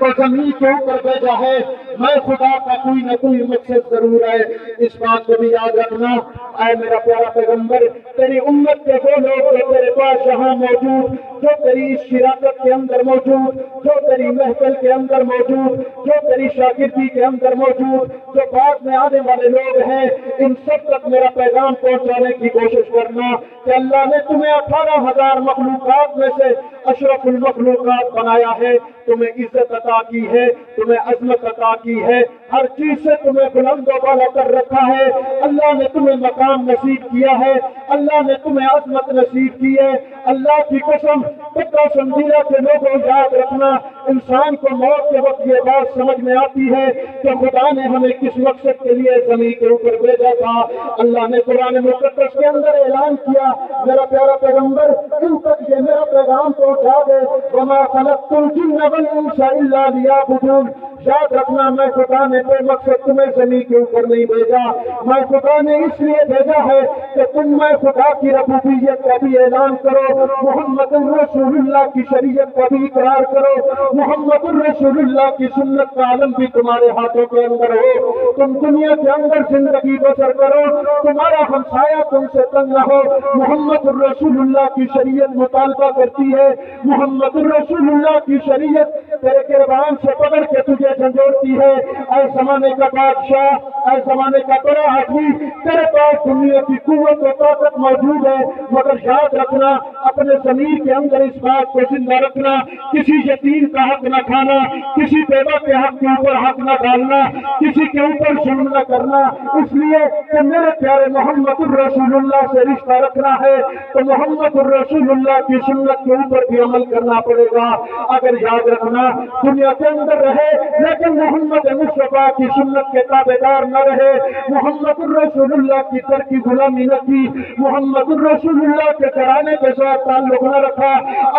تو زمین کے اوپر بھیجا ہے، میں خدا کا کوئی نہ کوئی مقصد ضرور ہے، اس بات کو بھی یاد رکھنا۔ اے میرا پیارا پیغمبر، تیری امت کے وہ لوگ جو تیرے پاس یہاں موجود، جو تیری اس شراکت کے اندر موجود، جو تیری محفل کے اندر موجود، جو تیری شاگردی کے اندر موجود، جو بعد میں آنے والے لوگ ہیں، ان سب تک میرا پیغام پہنچانے کی کوشش کرنا کہ اللہ نے تمہیں 18,000 مخلوقات میں سے اشرف المخلوقات بنایا ہے، تمہیں عزت عطا کی ہے، تمہیں عظمت عطا کی ہے، ہر چیز سے تمہیں بلند و بالا کر رکھا ہے، اللہ نے تمہیں مقام نصیب کیا ہے، اللہ نے تمہیں عظمت نصیب کی ہے۔ اللہ کی قسم، پتہ سمجھیلا کے لوگوں یاد رکھنا، انسان کو موت کے وقت یہ بات سمجھ میں آتی ہے کہ خدا نے ہمیں کس مقصد کے لیے زمین کے اوپر بھیجا تھا۔ اللہ نے قرآن مقدس کے اندر اعلان کیا، میرا پیارا پیغمبر ان تک یہ میرا پیغام پہنچا دے، وما خلقت الجن والانس الا لیعبدون۔ یاد رکھنا، میں خدا نے کوئی مقصد تمہیں زمین کے اوپر نہیں بھیجا، میں خدا نے اس لیے بھیجا ہے کہ تم میں خدا کی ربوبیت کا بھی اعلان کرو، محمد الرسول اللہ کی شریعت کا بھی اقرار کرو، محمد الرسول اللہ کی سنت کا عالم بھی تمہارے ہاتھوں کے اندر ہو، تم دنیا کے اندر زندگی بسر کرو، تمہارا ہمسایہ تم سے تنگ نہ ہو۔ محمد الرسول اللہ کی شریعت مطالبہ کرتی ہے، محمد الرسول اللہ کی شریعت تیرے قربان سے پکڑ کے تجھے جھنجھوڑتی ہے۔ اے زمانے کا بادشاہ، اے زمانے کا بڑا آدمی، تیرے پاس دنیا کی قوت و طاقت موجود ہے، مگر یاد رکھنا، اپنے ضمیر کے اندر اس بات کو زندہ رکھنا، کسی یتیم کا حق نہ کھانا، کسی بیوہ کے حق کے اوپر حق نہ ڈالنا، کسی کے اوپر ظلم نہ کرنا، اس لیے کہ میرے پیارے محمد الرسول اللہ سے رشتہ رکھنا ہے تو محمد الرسول اللہ کی سنت کے اوپر بھی عمل کرنا پڑے گا۔ اگر یاد رکھنا، دنیا کے اندر رہے لیکن محمد مصطفیٰ کی سنت کے تابع دار نہ رہے، محمد الرسول اللہ کی در کی غلامی نہ کی، محمد الرسول اللہ کے گھرانے کے ساتھ تعلق نہ رکھا،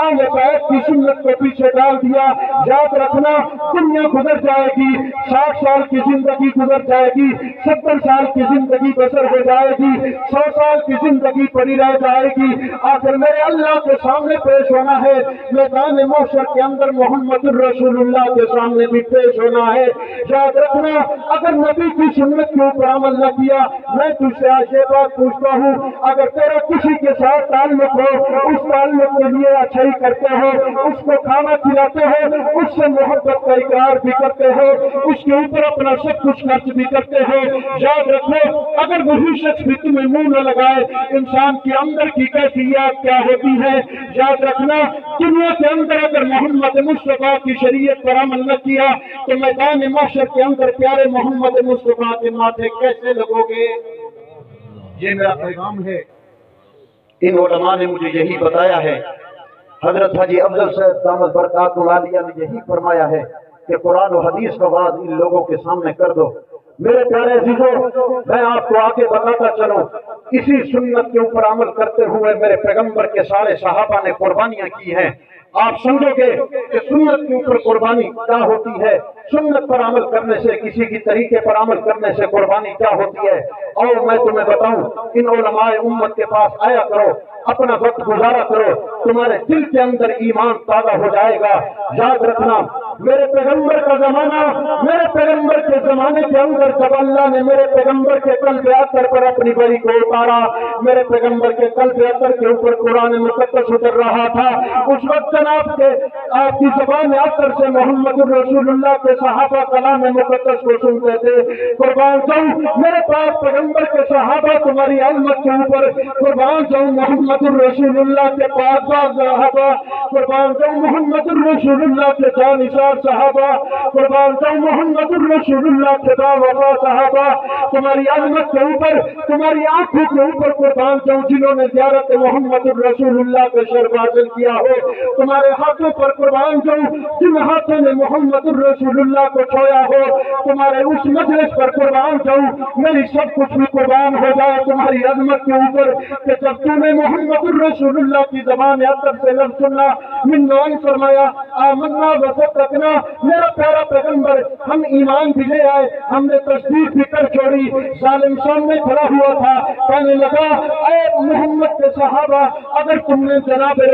آل بیت کی سنت کو پیچھے ڈال دیا، یاد رکھنا دنیا گزر جائے گی، 60 سال کی زندگی گزر جائے گی، 70 سال کی زندگی بسر ہو جائے گی، 100 سال کی زندگی پڑی رہ جائے گی، آخر میرے اللہ کے سامنے پیش ہونا ہے، میدان محشر کے اندر محمد الرسول اللہ کے سامنے بھی پیش ہونا ہے۔ یاد رکھنا، اگر نبی کی سنت کے اوپر عمل نہ کیا، میں تجھ سے آج یہ بات پوچھتا ہوں، اگر تیرا کسی کے ساتھ تعلق ہو، اس تعلق کے لیے اچھائی کرتے ہو، اس کو کھانا کھلاتے ہو، اس سے محبت کا اقرار بھی کرتے ہو، اس کے اوپر اپنا سب کچھ خرچ بھی کرتے ہو، یاد رکھو اگر وہی شخص بھی تمہیں منہ نہ لگائے، انسان کے اندر کی کیفیات کیا ہوتی ہے۔ یاد رکھنا، دنیا کے اندر اگر محمد مصطفیٰ کی شریعت پر عمل نہ کیا تو میدان محشر کے اندر پیارے محمد مصطفیٰ کے ماتھے کیسے لگو گے؟ یہ میرا پیغام ہے، ان علماء نے مجھے یہی بتایا ہے، حضرت حاجی افضل صاحب دامت برکات العالیہ نے یہی فرمایا ہے کہ قرآن و حدیث کا واضح ان لوگوں کے سامنے کر دو۔ میرے پیارے عزیزوں، میں آپ کو آگے بتاتا چلوں، اسی سنت کے اوپر عمل کرتے ہوئے میرے پیغمبر کے سارے صحابہ نے قربانیاں کی ہیں۔ آپ سمجھو گے کہ سنت کے اوپر قربانی کیا ہوتی ہے، سنت پر عمل کرنے سے، کسی کی طریقے پر عمل کرنے سے قربانی کیا ہوتی ہے۔ اور میں تمہیں بتاؤں، ان علماء امت کے پاس آیا کرو، اپنا وقت گزارا کرو، تمہارے دل کے اندر ایمان تازہ ہو جائے گا۔ یاد رکھنا، میرے پیغمبر کا زمانہ، میرے پیغمبر کے زمانے کے اندر جب اللہ نے میرے پیغمبر کے قلب اطہر پر اپنی بری کو اتارا، میرے پیغمبر کے قلب اطہر کے اوپر قرآن مقدس اتر رہا تھا، اس وقت جناب کے آپ کی زبان اطہر سے محمد الرسول اللہ کے صحابہ کلام مقدس کو سنتے تھے۔ قربان جاؤں میرے پاس پیغمبر کے صحابہ تمہاری علمت کے اوپر، قربان جاؤں محمد الرسول اللہ کے پاس صحابہ، قربان جاؤں محمد الرسول اللہ کے جانثار صحابہ، قربان جاؤں محمد الرسول اللہ کے باوفا صحابہ، تمہاری علمت کے اوپر، تمہاری آنکھوں کے اوپر قربان جاؤں جنہوں نے زیارت محمد الرسول اللہ کے شرف حاصل کیا ہو، تمہارے ہاتھوں پر قربان جاؤں جن ہاتھوں نے محمد الرسول اللہ کو چھویا ہو، تمہارے اس مجلس پر قربان جاؤں میری سب کچھ بھی قربان ہو جائے تمہاری عظمت کے اوپر کہ جب تم نے محمد الرسول اللہ کی زبان اطہر سے لفظ سننا، من نوان فرمایا آمنا وصدقنا، میرا پیارا پیغمبر ہم ایمان بھی لے آئے، ہم نے تصدیق بھی کر چھوڑی۔ ظالم سامنے کھڑا ہوا تھا، کہنے لگا اے محمد کے صحابہ، اگر تم نے جناب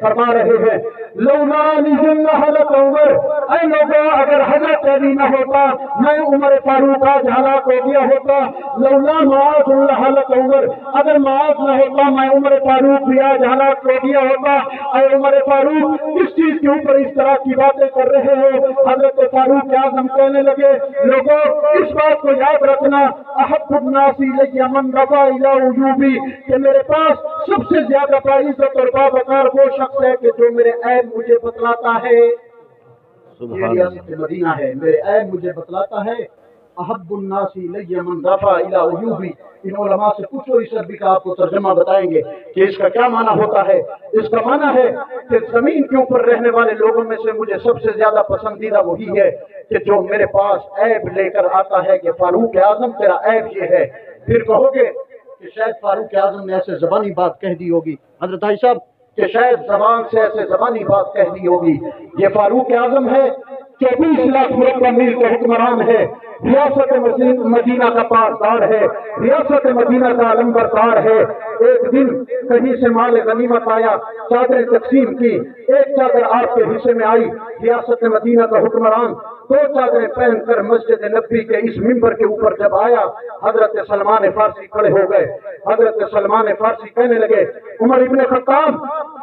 فرما رہے ہیں لولا حضرت عمر، اے لوگوں اگر حضرت علی نہ ہوتا میں عمر فاروق آج ہلاک ہو گیا ہوتا، لولا معاذ حضرت عمر، اگر معاذ نہ ہوتا میں عمر فاروق بھی آج ہلاک ہو گیا ہوتا۔ اے عمر فاروق کس چیز کے اوپر اس طرح کی باتیں کر رہے ہو؟ حضرت فاروق اعظم کہنے لگے لوگوں اس بات کو یاد رکھنا احب الناس الی من رفع الی وجوبی، کہ میرے پاس سب سے زیادہ باعزت اور باوقار وہ شخص ہے کہ جو میرے عیب مجھے بتلاتا ہے۔ یہ ریاست مدینہ ہے، میرے عیب مجھے بتلاتا ہے۔ احب الناس الی من رفع الی عیوبی، ان علماء سے پوچھو اس عربی کا آپ کو ترجمہ بتائیں گے کہ اس کا کیا معنی ہوتا ہے۔ اس کا معنی ہے کہ زمین کے اوپر رہنے والے لوگوں میں سے مجھے سب سے زیادہ پسندیدہ وہی ہے کہ جو میرے پاس عیب لے کر آتا ہے کہ فاروق اعظم تیرا عیب یہ ہے۔ پھر کہو گے کہ شاید فاروق اعظم نے ایسے زبانی بات کہہ دی ہوگی، حضرت بھائی صاحب کہ شاید زبان سے ایسے زبانی بات کہہ دی ہوگی۔ یہ فاروق اعظم ہے، 24 لاکھ مربع میل کا حکمران ہے، ریاست مدینہ کا پاسدار ہے، ریاست مدینہ کا علمبردار ہے۔ ایک دن کہیں سے مال غنیمت آیا، چادریں تقسیم کی، ایک چادر آپ کے حصے میں آئی، ریاست مدینہ کا حکمران 2 چادریں پہن کر مسجد نبوی کے اس ممبر کے اوپر جب آیا، حضرت سلمان فارسی کھڑے ہو گئے۔ حضرت سلمان فارسی کہنے لگے عمر ابن خطاب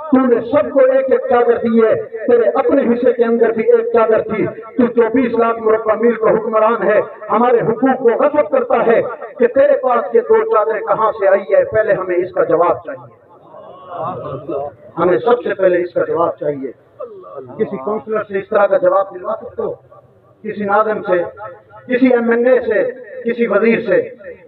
تو نے سب کو ایک ایک چادر دی ہے، تیرے اپنے حصے کے اندر بھی ایک چادر تھی، تو 24 لاکھ مربع میل کا حکمران ہے، ہمارے حقوق کو غصب کرتا ہے کہ تیرے پاس یہ 2 چادریں کہاں سے آئی ہے؟ پہلے ہمیں اس کا جواب چاہیے، ہمیں سب سے پہلے اس کا جواب چاہیے۔ کسی کونسلر سے اس طرح کا جواب دلوا سکتے ہو؟ کسی ناظم سے، کسی MNA سے، کسی وزیر سے؟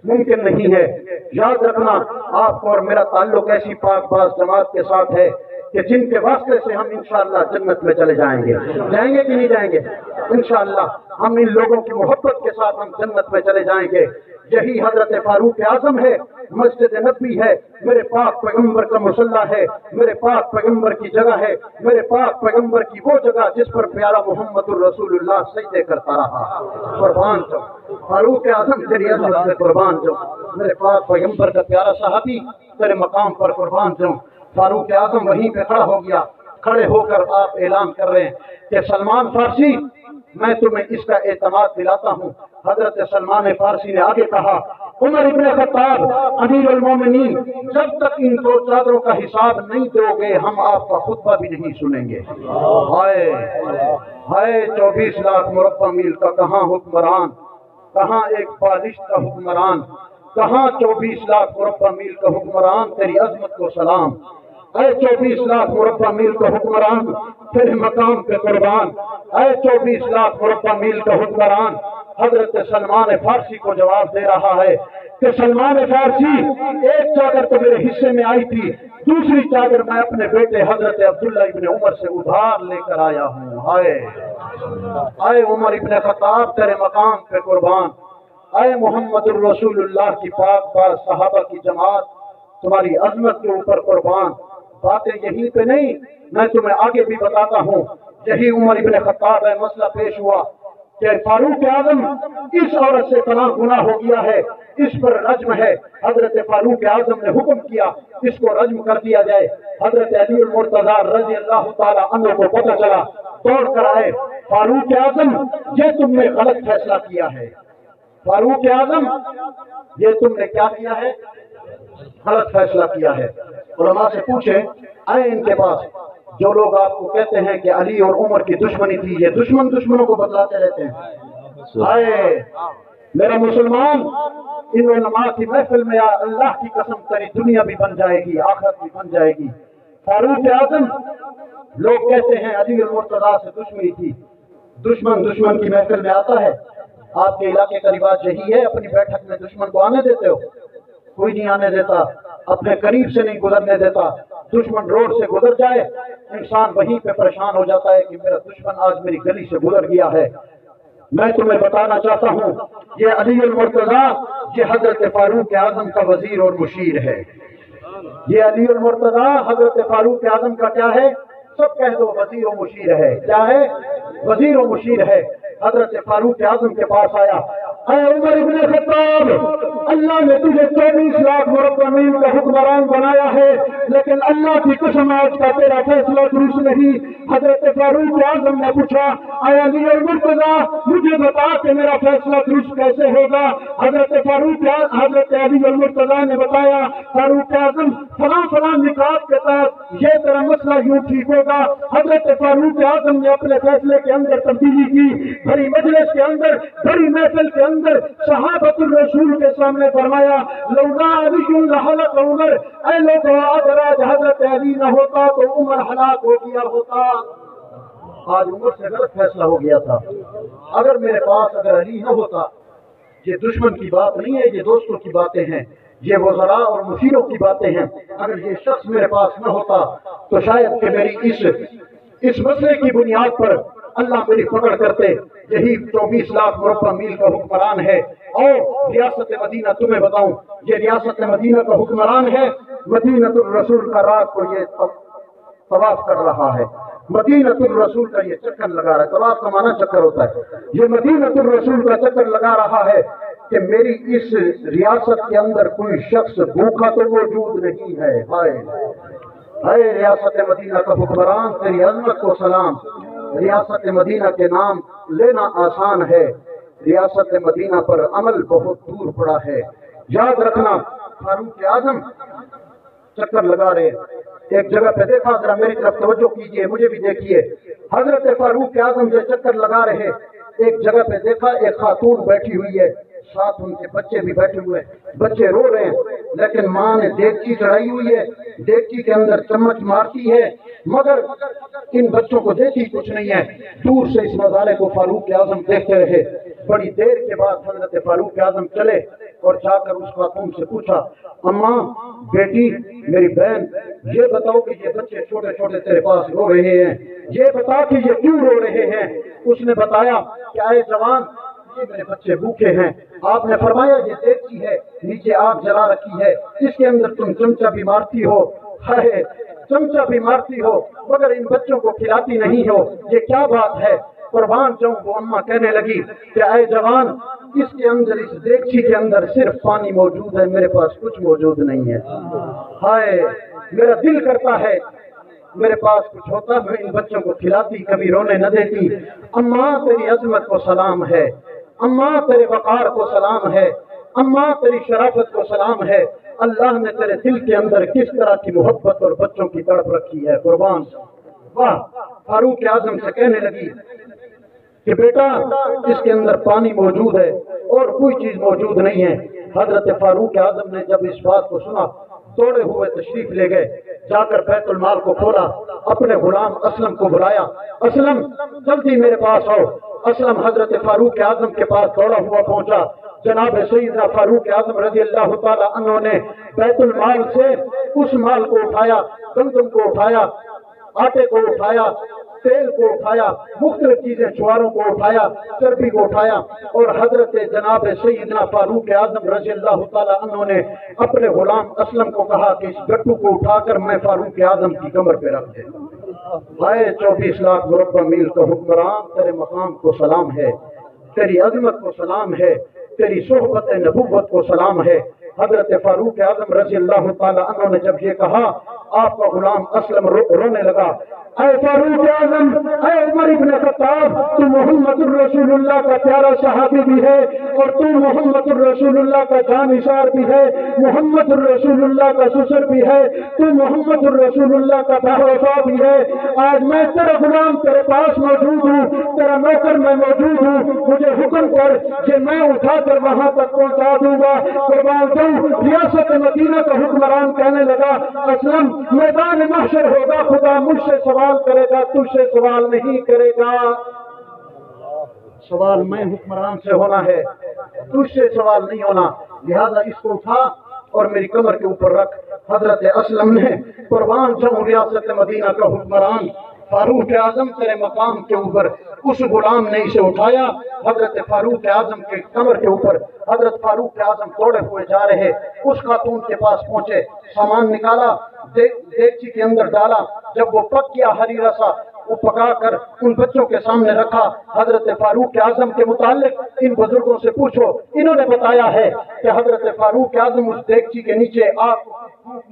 ممکن نہیں ہے۔ یاد رکھنا آپ کو اور میرا تعلق ایسی پاک باز جماعت کے ساتھ ہے کہ جن کے واسطے سے ہم انشاءاللہ جنت میں چلے جائیں گے۔ جائیں گے کہ نہیں جائیں گے؟ انشاءاللہ ہم ان لوگوں کی محبت کے ساتھ ہم جنت میں چلے جائیں گے۔ یہی حضرت فاروق اعظم ہے، مسجد نبوی ہے، میرے پاک پیغمبر کا مصلی ہے، میرے پاک پیغمبر کی جگہ ہے، میرے پاک پیغمبر کی وہ جگہ جس پر پیارا محمد الرسول اللہ سجدے کرتا رہا۔ قربان جاؤ فاروق اعظم تیری عظمت سے، قربان جاؤ میرے پاک پیغمبر کا پیارا صحابی تیرے مقام پر، قربان جاؤ۔ فاروق اعظم وہیں پہ کھڑا ہو گیا، کھڑے ہو کر آپ اعلان کر رہے ہیں کہ سلمان فارسی میں تمہیں اس کا اعتماد دلاتا ہوں۔ حضرت سلمان فارسی نے آگے کہا عمر ابن خطاب امیر المومنین، جب تک ان 2 چادروں کا حساب نہیں دو گے ہم آپ کا خطبہ بھی نہیں سنیں گے۔ ہائے ہائے 24 لاکھ مربع میل کا کہاں حکمران، کہاں ایک بالشت کا حکمران، کہاں 24 لاکھ مربع میل کا حکمران، تیری عظمت کو سلام۔ اے 24 لاکھ مربع میل کا حکمران تیرے مقام پہ قربان، اے 24 لاکھ مربع میل کا حکمران۔ حضرت سلمان فارسی کو جواب دے رہا ہے کہ سلمان فارسی ایک چادر تو میرے حصے میں آئی تھی، دوسری چادر میں اپنے بیٹے حضرت عبداللہ ابن عمر سے ادھار لے کر آیا ہوں۔ ہائے اے عمر ابن خطاب تیرے مقام پہ قربان، اے محمد الرسول اللہ کی پاک باز صحابہ کی جماعت تمہاری عظمت کے اوپر قربان۔ باتیں یہیں پہ نہیں، میں تمہیں آگے بھی بتاتا ہوں۔ یہی عمر ابن خطاب ہے، مسئلہ پیش ہوا کہ فاروق اعظم اس عورت سے طلاق گناہ ہو گیا ہے، اس پر رجم ہے۔ حضرت فاروق اعظم نے حکم کیا اس کو رجم کر دیا جائے۔ حضرت علی المرتضی رضی اللہ تعالی عنہ کو پتہ چلا، دوڑ کر آئے، فاروق اعظم یہ تم نے غلط فیصلہ کیا ہے، فاروق اعظم یہ تم نے کیا کیا ہے؟ غلط فیصلہ کیا ہے۔ علماء سے پوچھیں، آئے ان کے پاس جو لوگ آپ کو کہتے ہیں کہ علی اور عمر کی دشمنی تھی، یہ دشمنوں کو بتلاتے رہتے ہیں۔ آئے میرے مسلمان، ان علماء کی محفل میں اللہ کی قسم تیری دنیا بھی بن جائے گی، آخرت بھی بن جائے گی۔ فاروق اعظم لوگ کہتے ہیں علی المرتضی سے دشمنی تھی، دشمن کی محفل میں آتا ہے؟ آپ کے علاقے کا رواج یہی ہے، اپنی بیٹھک میں دشمن کو آنے دیتے ہو؟ کوئی نہیں آنے دیتا، اپنے قریب سے نہیں گزرنے دیتا۔ دشمن روڈ سے گزر جائے انسان وہیں پہ پریشان ہو جاتا ہے کہ میرا دشمن آج میری گلی سے گزر گیا ہے۔ میں تمہیں بتانا چاہتا ہوں یہ علی المرتضی یہ حضرت فاروق اعظم کا وزیر اور مشیر ہے۔ یہ علی المرتضی حضرت فاروق اعظم کا کیا ہے؟ سب کہہ دو وزیر و مشیر ہے۔ کیا ہے؟ وزیر و مشیر ہے۔ حضرت فاروق اعظم کے پاس آیا، اے عمر ابن خطاب، اللہ نے تجھے 24 لاکھ مربع میل کا حکمران بنایا ہے، لیکن اللہ کی قسم آج کا تیرا فیصلہ درست نہیں۔ حضرت فاروق اعظم نے پوچھا، اے علی المرتضیٰ مجھے بتا کہ میرا فیصلہ درست کیسے ہوگا؟ حضرت علی المرتضیٰ نے بتایا، فاروق اعظم فلاں فلاں نکات کے تحت یہ تیرا مسئلہ یوں ٹھیک ہوگا۔ حضرت فاروق اعظم نے اپنے فیصلے کے اندر تبدیلی کی، بڑی مجلس کے اندر، بڑی محفل کے اندر صحابۃ الرسول کے سامنے فرمایا، لولا علی لہلک عمر، اے لوگوں اگر آج حضرت علی نہ ہوتا تو عمر ہلاک ہو گیا ہوتا۔ آج عمر سے غلط فیصلہ ہو گیا تھا، اگر میرے پاس اگر علی نہ ہوتا۔ یہ دشمن کی بات نہیں ہے، یہ دوستوں کی باتیں ہیں، یہ وزراء اور مشیروں کی باتیں ہیں۔ اگر یہ شخص میرے پاس نہ ہوتا تو شاید کہ میری اس مسئلے کی بنیاد پر اللہ میری پکڑ کرتے۔ یہی 24 لاکھ مربع میل کا حکمران ہے، اور ریاست مدینہ تمہیں بتاؤں، یہ ریاست مدینہ کا حکمران ہے، مدینہ الرسول کا رات کو یہ طواف کر رہا ہے، مدینہ الرسول کا یہ چکر لگا رہا ہے۔ طواف کا معنی چکر ہوتا ہے، یہ مدینہ الرسول کا چکر لگا رہا ہے کہ میری اس ریاست کے اندر کوئی شخص بھوکا تو موجود نہیں ہے۔ ہائے ریاست مدینہ کا حکمران، تیری عظمت کو سلام۔ ریاست مدینہ کے نام لینا آسان ہے، ریاست مدینہ پر عمل بہت دور پڑا ہے۔ یاد رکھنا، فاروق اعظم چکر لگا رہے، ایک جگہ پہ دیکھا، ذرا میری طرف توجہ کیجئے، مجھے بھی دیکھیے۔ حضرت فاروق اعظم جو چکر لگا رہے، ایک جگہ پہ دیکھا ایک خاتون بیٹھی ہوئی ہے، ساتھ ان کے بچے بھی بیٹھے ہوئے، بچے رو رہے ہیں، لیکن ماں نے دیگچی چڑھائی ہوئی ہے، دیگچی کے اندر چمچ مارتی ہے، مگر ان بچوں کو دیتی کچھ نہیں ہے۔ دور سے اس نظارے کو فاروق اعظم دیکھتے رہے۔ بڑی دیر کے بعد حضرت فاروق اعظم چلے اور جا کر اس خاتون سے پوچھا، اماں، بیٹی، میری بہن، یہ بتاؤ کہ یہ بچے چھوٹے چھوٹے تیرے پاس رو رہے ہیں، یہ بتا کہ یہ کیوں رو رہے ہیں؟ اس نے بتایا کہ اے جوان، یہ میرے بچے بھوکے ہیں۔ آپ نے فرمایا یہ دیگچی ہے، نیچے آگ جلا رکھی ہے، اس کے اندر تم چمچہ بھی مارتی ہو، ہے چمچہ بھی مارتی ہو، مگر ان بچوں کو کھلاتی نہیں ہو، یہ کیا بات ہے؟ قربان جاؤں، وہ اماں کہنے لگی کہ اے جوان، اس کے اندر، اس دیگچی کے اندر صرف پانی موجود ہے، میرے پاس کچھ موجود نہیں ہے۔ ہائے، میرا دل کرتا ہے میرے پاس کچھ ہوتا، میں ان بچوں کو کھلاتی، کبھی رونے نہ دیتی۔ اماں تیری عظمت کو سلام ہے، اماں تیرے وقار کو سلام ہے، اماں تیری شرافت کو سلام ہے۔ اللہ نے تیرے دل کے اندر کس طرح کی محبت اور بچوں کی تڑپ رکھی ہے، قربان۔ واہ، فاروق اعظم سے کہنے لگی کہ بیٹا، اس کے اندر پانی موجود ہے اور کوئی چیز موجود نہیں ہے۔ حضرت فاروق اعظم نے جب اس بات کو سنا، توڑے ہوئے تشریف لے گئے، جا کر بیت المال کو کھولا، اپنے غلام اسلم کو بلایا، اسلم جلدی میرے پاس آؤ۔ اسلم حضرت فاروق اعظم کے پاس دوڑا ہوا پہنچا۔ جناب سیدنا فاروق اعظم رضی اللہ تعالی عنہ نے بیت المال سے اس مال کو اٹھایا، گندم کو اٹھایا، آٹے کو اٹھایا، تیل کو اٹھایا، مختلف چیزیں، چواروں کو اٹھایا، چربی کو اٹھایا، اور حضرت جناب سیدنا فاروق اعظم رضی اللہ تعالی عنہ نے اپنے غلام اسلم کو کہا کہ اس گٹو کو اٹھا کر میں فاروق اعظم کی کمر پہ رکھ دے۔ ہائے 24 لاکھ مربع میل کا حکمران، تیرے مقام کو سلام ہے، تیری عظمت کو سلام ہے، تیری صحبت نبوت کو سلام ہے۔ حضرت فاروق اعظم رضی اللہ تعالی عنہ نے جب یہ کہا، آپ کا غلام اسلم رونے لگا۔ اے فاروق اعظم، اے عمر ابن خطاب، تو محمد الرسول اللہ کا پیارا صحابی بھی ہے، اور تو محمد الرسول اللہ کا جانثار بھی ہے، محمد الرسول اللہ کا سسر بھی ہے، تو محمد الرسول اللہ کا بہروفا بھی ہے۔ آج میں تیرا غلام تیرے پاس موجود ہوں، تیرا نوکر میں موجود ہوں، مجھے حکم کر کہ میں اٹھا کر وہاں تک پہنچا دوں گا۔ قربان جاؤں، ریاست مدینہ کا حکمران کہنے لگا، اسلم میدان محشر ہوگا، خدا مجھ سے سوال کرے گا، تجھ سے سوال نہیں کرے گا۔ سوال میں حکمران سے ہونا ہے، تجھ سے سوال نہیں ہونا، لہذا اس کو اٹھا اور میری کمر کے اوپر رکھ۔ حضرت اسلم نے، قربان جاؤں ریاست مدینہ کا حکمران فاروق اعظم تیرے مقام کے اوپر، اس غلام نے اسے اٹھایا حضرت فاروق اعظم کے کمر کے اوپر۔ حضرت فاروق اعظم دوڑے ہوئے جا رہے، اس خاتون کے پاس پہنچے، سامان نکالا، دیگچی کے اندر ڈالا، جب وہ پک گیا ہری رسا، وہ پکا کر ان بچوں کے سامنے رکھا. حضرت فاروق اعظم کے متعلق ان بزرگوں سے پوچھو, انہوں نے بتایا ہے کہ حضرت فاروق اعظم اس دیگچی کے نیچے آگ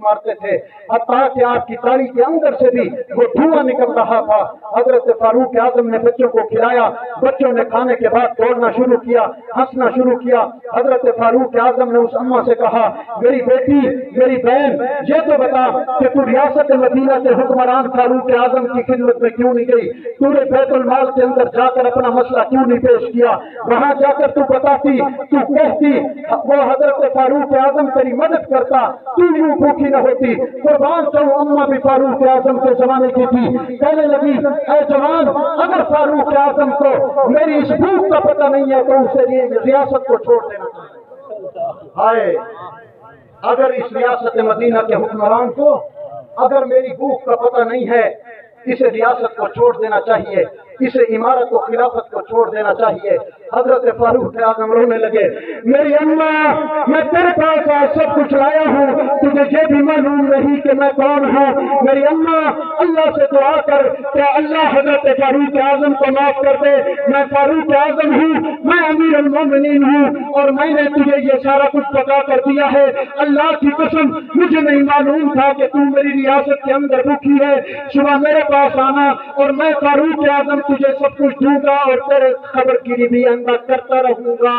مارتے تھے, حتیٰ کہ آپ کی تاڑی کے اندر سے بھی وہ دھواں نکل رہا تھا. حضرت فاروق اعظم نے بچوں کو کھلایا, بچوں نے کھانے کے بعد دوڑنا شروع کیا, ہنسنا شروع کیا. حضرت فاروق اعظم نے اس اماں سے کہا, میری بیٹی, میری بہن, یہ تو بتا کہ تو ریاست مدینہ کے حکمران فاروق اعظم کی خدمت میں کیوں نہیں گئی؟ تو نے بیت المال کے اندر جا کر اپنا مسئلہ کیوں نہیں پیش کیا؟ وہاں جا کر تو بتاتی, تو کہتی, وہ حضرت فاروق اعظم تیری مدد کرتا, تو یوں بھوکی نہ ہوتی. قربان جاؤں, اماں بھی فاروق اعظم کے زمانے کی تھی. کہنے لگی, اے جوان, اگر فاروق اعظم کو میری اس بھوک کا پتہ نہیں ہے تو اسے ریاست کو چھوڑ دینا چاہیے. ہائے, اگر اس ریاست مدینہ کے حکمران کو اگر میری بھوک کا پتہ نہیں ہے, اسے ریاست کو چھوڑ دینا چاہیے, اسے عمارت و خلافت کو چھوڑ دینا چاہیے. حضرت فاروق اعظم رونے لگے, میری اماں, میں تیرے پاس آج سب کچھ لایا ہوں, تجھے یہ بھی معلوم نہیں کہ میں کون ہوں. میری اماں, اللہ سے دعا کر کہ اللہ حضرت فاروق اعظم کو معاف کر دے. میں فاروق اعظم ہوں, میں امیر المومنین ہوں, اور میں نے تجھے یہ سارا کچھ بتا کر دیا ہے. اللہ کی قسم, مجھے نہیں معلوم تھا کہ تو میری ریاست کے اندر بھوکی ہے. صبح میرے پاس آنا اور میں فاروق اعظم تجھے سب کچھ دوں گا اور تیرے خبر گیری بھی کرتا رہوں گا.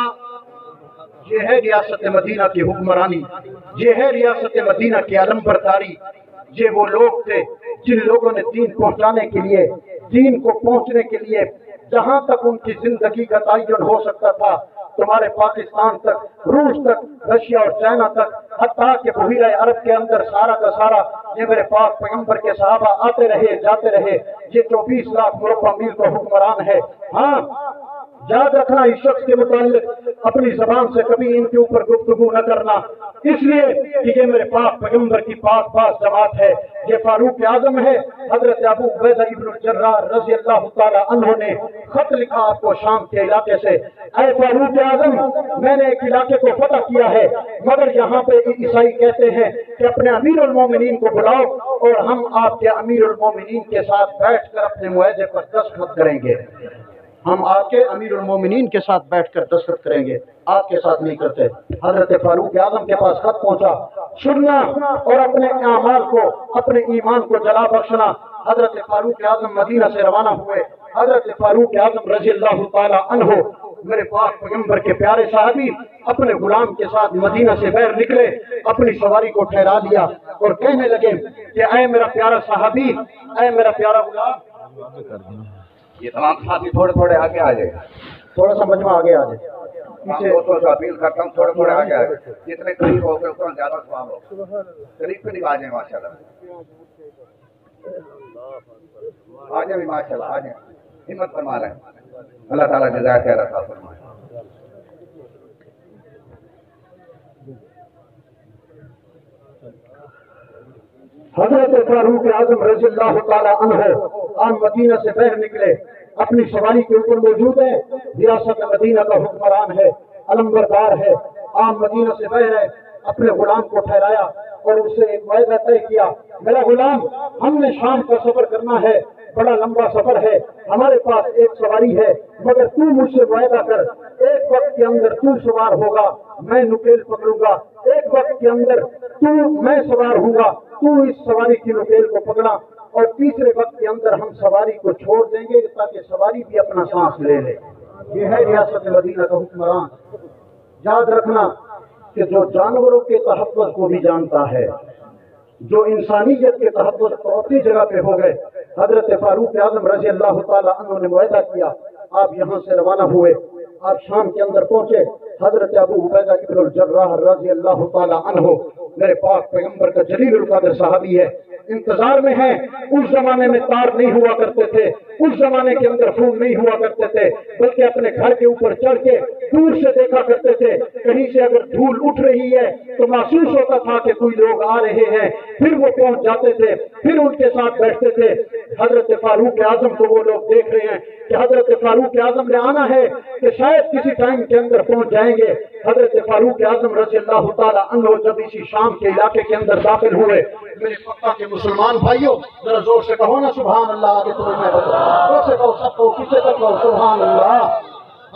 یہ ہے ریاست مدینہ کی حکمرانی, یہ ہے ریاست مدینہ کی علم برداری. یہ وہ لوگ تھے جن لوگوں نے دین پہنچانے کے لیے, دین کو پہنچنے کے لیے جہاں تک ان کی زندگی کا تعین ہو سکتا تھا, تمہارے پاکستان تک, روس تک, رشیا اور چائنا تک, حتیٰ کہ بحیرہ عرب کے اندر سارا کا سارا یہ میرے پاک پیغمبر کے صحابہ آتے رہے جاتے رہے. یہ 24 لاکھ مربع میل کا حکمران ہے. ہاں, یاد رکھنا, اس شخص کے متعلق اپنی زبان سے کبھی ان کے اوپر گفتگو نہ کرنا, اس لیے کہ یہ میرے پاک پیغمبر کی پاک پاک جماعت ہے. یہ فاروق اعظم ہے. حضرت ابو عبیدہ ابن الجراح رضی اللہ تعالی عنہ نے خط لکھا آپ کو شام کے علاقے سے, اے فاروق اعظم, میں نے ایک علاقے کو فتح کیا ہے, مگر یہاں پہ عیسائی کہتے ہیں کہ اپنے امیر المومنین کو بلاؤ اور ہم آپ کے امیر المومنین کے ساتھ بیٹھ کر اپنے معاہدے پر دستخط کریں گے. ہم آپ کے امیر المومنین کے ساتھ بیٹھ کر دستخط کریں گے, آپ کے ساتھ نہیں کرتے. حضرت فاروق اعظم کے پاس خط پہنچا, سننا اور اپنے اعمال کو, اپنے ایمان کو جلا بخشنا. حضرت فاروق اعظم مدینہ سے روانہ ہوئے. حضرت فاروق اعظم رضی اللہ تعالی عنہ, میرے پاک پیغمبر کے پیارے صحابی, اپنے غلام کے ساتھ مدینہ سے باہر نکلے, اپنی سواری کو ٹھہرا دیا اور کہنے لگے کہ اے میرا پیارا صحابی, اے میرا پیارا غلام. یہ تمام ساتھی تھوڑے تھوڑے آگے آ جائے, تھوڑا سا مجمع آگے آ جائے. دوستوں سے اپیل کرتا ہوں تھوڑے تھوڑے آگے آ جائے, جتنے قریب ہو گئے اتنا زیادہ ثواب ہو. قریب قریب آ جائیں, ماشاء اللہ آ جائیں, ماشاء اللہ آ جائیں, ہمت فرما رہے ہیں. اللہ تعالیٰ جزائے خیر عطا فرمائے. حضرت فاروق اعظم رضی اللہ تعالی عنہ آن مدینہ سے باہر نکلے, اپنی سواری کے اوپر موجود ہے. ریاست مدینہ کا حکمران ہے, علمبردار ہے. آن مدینہ سے باہر ہے, اپنے غلام کو ٹھہرایا اور اس سے ایک معاہدہ طے کیا, میرا غلام, ہم نے شام کا سفر کرنا ہے, بڑا لمبا سفر ہے, ہمارے پاس ایک سواری ہے, مگر تو مجھ سے معاہدہ کر, ایک وقت کے اندر تو سوار ہوگا, میں نکیل پکڑوں گا, ایک وقت کے اندر میں سوار ہوں گا, تو اس سواری کی نکیل کو پکڑا, اور تیسرے وقت کے اندر ہم سواری کو چھوڑ دیں گے تاکہ سواری بھی اپنا سانس لے لے. یہ ہے ریاست مدینہ کا حکمران. یاد رکھنا کہ جو جانوروں کے تحفظ کو بھی جانتا ہے, جو انسانیت کے تحفظ کو اپنی جگہ پہ ہو گئے. حضرت فاروق اعظم رضی اللہ تعالی عنہ نے معاہدہ کیا, آپ یہاں سے روانہ ہوئے, آپ شام کے اندر پہنچے. حضرت ابو عبیدہ ابن الجراح رضی اللہ تعالی عنہ, میرے پاک پیغمبر کا جلیل القدر صحابی ہے, انتظار میں ہیں. اس زمانے میں تار نہیں ہوا کرتے تھے, اس زمانے کے اندر فون نہیں ہوا کرتے تھے, بلکہ اپنے گھر کے اوپر چڑھ کے دور سے دیکھا کرتے تھے. کہیں سے اگر دھول اٹھ رہی ہے تو محسوس ہوتا تھا کہ کوئی لوگ آ رہے ہیں, پھر وہ پہنچ جاتے تھے, پھر ان کے ساتھ بیٹھتے تھے. حضرت فاروق اعظم کو وہ لوگ دیکھ رہے ہیں کہ حضرت فاروق اعظم نے آنا ہے, کہ شاید کسی ٹائم کے اندر پہنچ جائیں گے. حضرت فاروق اعظم رضی اللہ تعالی عنہ جب اسی شام کے علاقے کے اندر داخل ہوئے, میرے پکا کے مسلمان بھائیوں ذرا زور سے کہو نا سبحان اللہ، آگے تمہیں میں بتاؤں، زور سے کہو، سب کہو، پیچھے تک کہو سبحان اللہ۔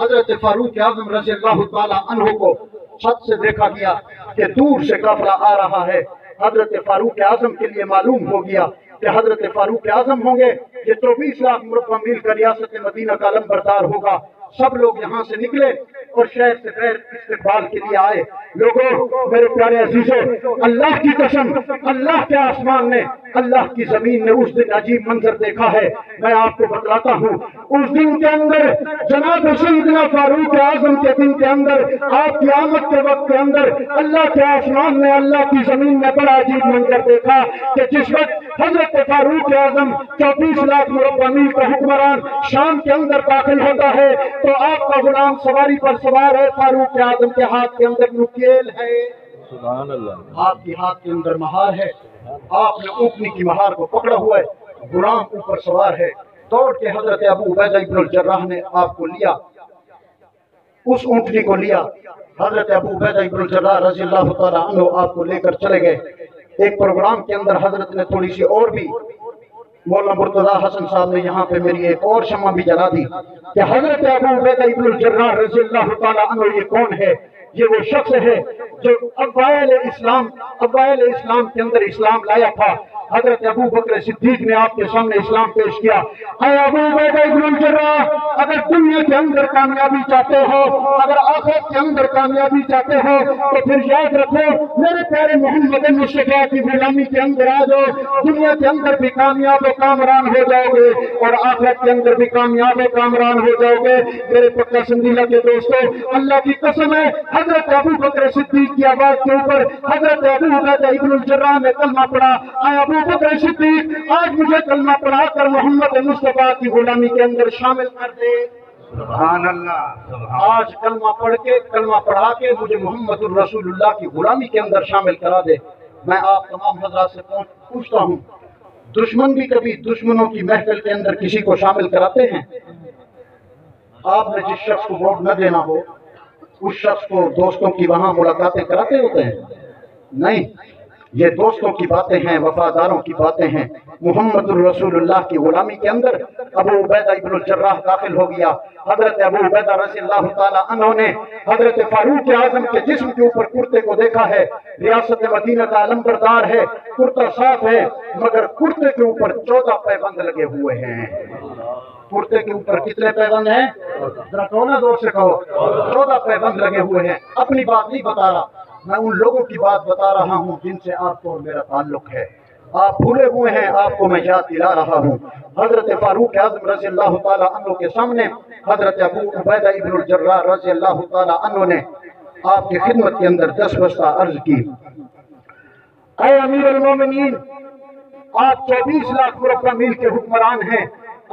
حضرت فاروق اعظم رضی اللہ تعالی عنہ کو چھت سے دیکھا گیا کہ دور سے قافلہ آ رہا ہے۔ حضرت فاروق اعظم کے لیے معلوم ہو گیا کہ حضرت فاروق اعظم ہوں گے، یہ 24 لاکھ مربع میل کا ریاست مدینہ کا علمبردار ہوگا۔ سب لوگ یہاں سے نکلے اور شہر سے غیر استقبال کے لیے آئے۔ لوگوں، میرے پیارے عزیزوں، اللہ کی قسم، اللہ کے آسمان نے، اللہ کی زمین نے اس دن عجیب منظر دیکھا ہے، میں آپ کو بتلاتا ہوں۔ اس دن کے اندر جناب سیدنا فاروق اعظم کے دن کے اندر، آپ کی آمد کے وقت کے اندر، اللہ کے آسمان نے، اللہ کی زمین نے بڑا عجیب منظر دیکھا کہ جس وقت حضرت فاروق اعظم 24 لاکھ مربع میل کا حکمران شام کے اندر داخل ہوتا ہے تو آپ کا غلام سواری پر سوار ہے، فاروق اعظم کے ہاتھ کے اندر نکیل ہے، سبحان اللہ، آپ کے ہاتھ کے اندر مہار ہے، آپ نے اونٹنی کی مہار کو پکڑا ہوا ہے، غلام اوپر سوار ہے۔ دوڑ کے حضرت ابو عبیدہ ابن الجراح نے آپ کو لیا، اس اونٹنی کو لیا۔ حضرت ابو عبیدہ ابن الجراح رضی اللہ تعالیٰ عنہ آپ کو لے کر چلے گئے۔ ایک پروگرام کے اندر حضرت نے تھوڑی سی اور بھی، مولانا مرتضیٰ حسن صاحب نے یہاں پہ میری ایک اور شمع بھی جلا دی کہ حضرت ابو عبیدہ ابن الجراح رضی اللہ تعالیٰ عنہ یہ کون ہے؟ یہ وہ شخص ہے جو اوائل اسلام کے اندر اسلام لایا تھا۔ حضرت ابو بکر صدیق نے آپ کے سامنے اسلام پیش کیا۔ اے ابو عبیدہ ابن الجراح، اگر دنیا کے اندر کامیابی چاہتے ہو، اگر آخرت کے اندر کامیابی چاہتے ہو تو پھر یاد رکھو میرے پیارے محمد مصطفیٰ کی غلامی کے اندر آ جاؤ، دنیا کے اندر بھی کامیاب و کامران ہو جاؤ گے اور آخرت کے اندر بھی کامیاب و کامران ہو جاؤ گے۔ میرے پکا سندیلا کے دوستو، اللہ کی قسم ہے، حضرت ابو بکر صدیق کی آواز کے اوپر حضرت ابو عبیدہ ابن الجراح نے کلمہ پڑھا، اے ابو بکر صدیق، آج مجھے کلمہ پڑھا کر محمد مصطفیٰ کی غلامی کے اندر شامل کر دے۔ سبحان اللہ، آج کلمہ پڑھ کے، کلمہ پڑھا کے مجھے محمد الرسول اللہ کی غلامی کے اندر شامل کرا دے۔ میں آپ تمام حضرات سے پوچھتا ہوں، دشمن بھی کبھی دشمنوں کی محفل کے اندر کسی کو شامل کراتے ہیں؟ آپ نے جس شخص کو ووٹ نہ دینا ہو اس شخص کو دوستوں کی وہاں ملاقاتیں کراتے ہوتے ہیں؟ نہیں، یہ دوستوں کی باتیں ہیں، وفاداروں کی باتیں ہیں۔ محمد الرسول اللہ کی غلامی کے اندر ابو عبیدہ ابن الجراح داخل ہو گیا۔ حضرت ابو عبیدہ رضی اللہ تعالیٰ عنہ نے حضرت فاروق اعظم کے جسم کے اوپر کرتے کو دیکھا ہے، ریاست مدینہ کا علمبردار ہے، کرتا صاف ہے، مگر کرتے کے اوپر 14 پیبند لگے ہوئے ہیں۔ کرتے کے اوپر کتنے پیبند ہیں؟ ذرا کہو نا، زور سے کہو، 14 پیبند لگے ہوئے ہیں۔ اپنی بات نہیں بتا رہا، میں ان لوگوں کی بات بتا رہا ہوں جن سے آپ کو اور میرا تعلق ہے۔ آپ بھولے ہوئے ہیں، آپ کو میں یاد دلا رہا ہوں۔ حضرت فاروق اعظم رضی اللہ تعالیٰ عنہ کے سامنے حضرت ابو عبیدہ ابن الجراح رضی اللہ تعالیٰ عنہ نے آپ کی خدمت کے اندر 10 بستہ عرض کی، اے امیر المومنین، آپ 24 لاکھ مربع میل کے حکمران ہیں،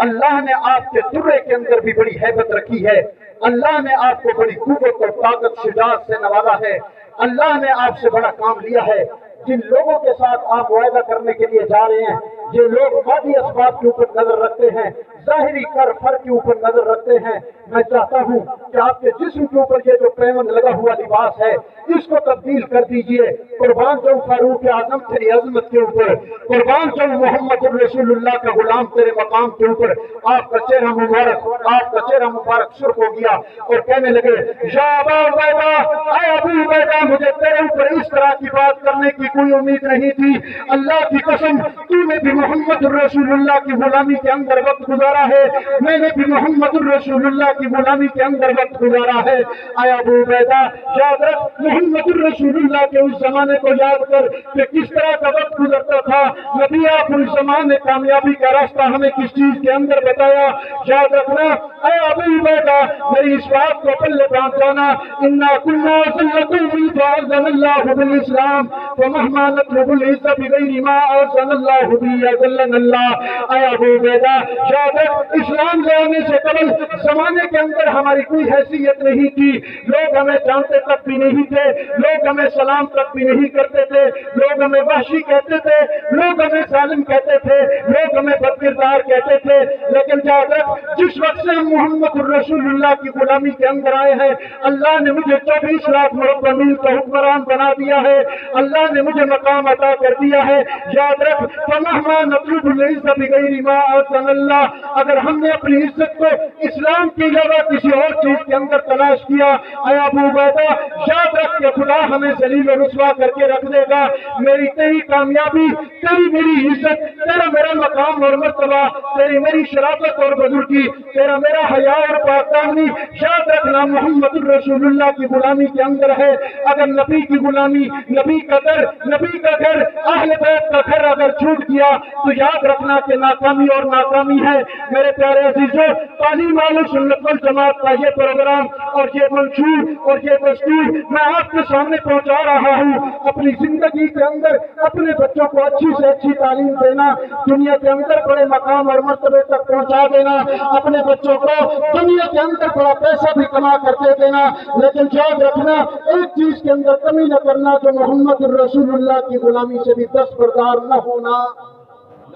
اللہ نے آپ کے درے کے اندر بھی بڑی ہیبت رکھی ہے، اللہ نے آپ کو بڑی قوت اور طاقت شجاعت سے نوازا ہے، اللہ نے آپ سے بڑا کام لیا ہے۔ جن لوگوں کے ساتھ آپ معاہدہ کرنے کے لیے جا رہے ہیں، یہ لوگ مادی اسباب کے اوپر نظر رکھتے ہیں، ظاہری کر فر کے اوپر نظر رکھتے ہیں۔ میں چاہتا ہوں کہ آپ کے جسم کے اوپر یہ جو پیوند لگا ہوا لباس ہے اس کو تبدیل کر دیجئے۔ قربان جاؤں فاروق اعظم تیری عظمت کے اوپر، قربان جاؤں محمد الرسول اللہ کا غلام تیرے مقام کے اوپر۔ آپ کا چہرہ مبارک سرخ ہو گیا اور کہنے لگے، یا ابا عبیدہ، اے ابو عبیدہ، مجھے تیرے اوپر اس طرح کی بات کرنے کی کوئی امید نہیں تھی۔ اللہ کی قسم، تو نے بھی محمد الرسول اللہ کی غلامی کے اندر وقت گزارا ہے، میں نے بھی محمد الرسول اللہ کی غلامی کے اندر وقت گزارا ہے۔ اے ابو عبیدہ، یاد رکھ محمد الرسول اللہ کے اس زمانے کو یاد کر کہ کس طرح کا وقت گزرتا تھا۔ نبی آپ اس زمانے کامیابی کا راستہ ہمیں کس چیز کے اندر بتایا، یاد رکھنا۔ اے ابو عبیدہ، میری اس بات کو پلے باندھ جانا، انا کنا سلکم فاذن اللہ بالاسلام ومہما نطلب العزت بغیر ما اذن اللہ بھی اذلنا اللہ۔ اے ابو عبیدہ، یاد رکھ اسلام لے آنے سے قبل زمانے کے اندر ہماری کوئی حیثیت نہیں تھی، لوگ ہمیں جانتے تک بھی نہیں تھے، لوگ ہمیں سلام تک بھی نہیں کرتے تھے، لوگ ہمیں وحشی کہتے تھے، لوگ ہمیں ظالم کہتے تھے، لوگ ہمیں بدکردار کہتے تھے۔ لیکن یاد رکھ جس وقت سے ہم محمد الرسول اللہ کی غلامی کے اندر آئے ہیں، اللہ نے مجھے 24 لاکھ مربع میل کا حکمران بنا دیا ہے، اللہ نے مجھے مقام عطا کر دیا ہے. یاد رکھ فمہما نطلب العزت بغیر ما آتانا اللہ, اگر ہم نے اپنی عزت کو اسلام کے علاوہ کسی اور چیز کے اندر تلاش کیا, اے ابو عبیدہ یاد رکھ کہ خدا ہمیں ذلیل و رسوا کر کے رکھ دے گا. میری تیری کامیابی, تیری میری عزت, تیرا میرا مقام اور مرتبہ, تیری میری شرافت اور بزرگی, تیرا میرا حیا اور پاکدامنی یاد رکھنا محمد الرسول اللہ کی غلامی کے اندر ہے. اگر نبی کی غلامی, نبی کا در, نبی کا گھر, اہل بیت کا گھر اگر چھوٹ گیا تو یاد رکھنا کہ ناکامی اور ناکامی ہے. میرے پیارے عزیزوں, تعلیم اہل سنت والجماعت کا یہ پروگرام اور یہ منشور اور یہ دستور میں آپ کے سامنے پہنچا رہا ہوں. اپنی زندگی کے اندر اپنے بچوں کو اچھی سے اچھی تعلیم دینا, دنیا کے اندر بڑے مقام اور مرتبے تک پہنچا دینا, اپنے بچوں کو دنیا کے اندر بڑا پیسہ بھی کما کر دے دینا, لیکن یاد رکھنا ایک چیز کے اندر کمی نہ کرنا, جو محمد الرسول اللہ کی غلامی سے بھی دستبردار نہ ہونا.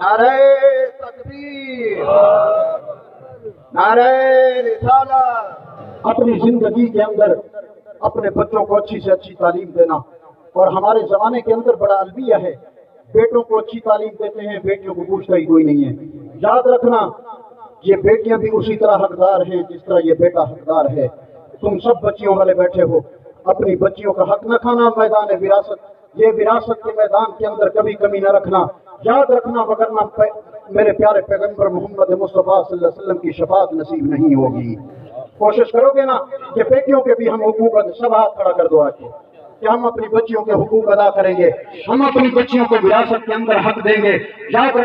نعرہ تکبیر, نعرہ رسالت. اپنی زندگی کے اندر اپنے بچوں کو اچھی سے اچھی تعلیم دینا. اور ہمارے زمانے کے اندر بڑا المیہ ہے, بیٹوں کو اچھی تعلیم دیتے ہیں, بیٹیوں کو پوچھتا ہی کوئی نہیں ہے. یاد رکھنا یہ بیٹیاں بھی اسی طرح حقدار ہیں جس طرح یہ بیٹا حقدار ہے. تم سب بچیوں والے بیٹھے ہو, اپنی بچیوں کا حق نہ کھانا. میدان وراثت, یہ وراثت کے میدان کے اندر کبھی کمی نہ رکھنا. یاد رکھنا وگرنہ میرے پیارے پیغمبر محمد مصطفیٰ صلی اللہ علیہ وسلم کی شفاعت نصیب نہیں ہوگی. کوشش کرو گے نا کہ بیٹیوں کے بھی ہم حقوق, سب ہاتھ کھڑا کر دو آج کہ ہم اپنی بچیوں کے حقوق ادا کریں گے, ہم اپنی بچیوں کو وراثت کے اندر حق دیں گے. یاد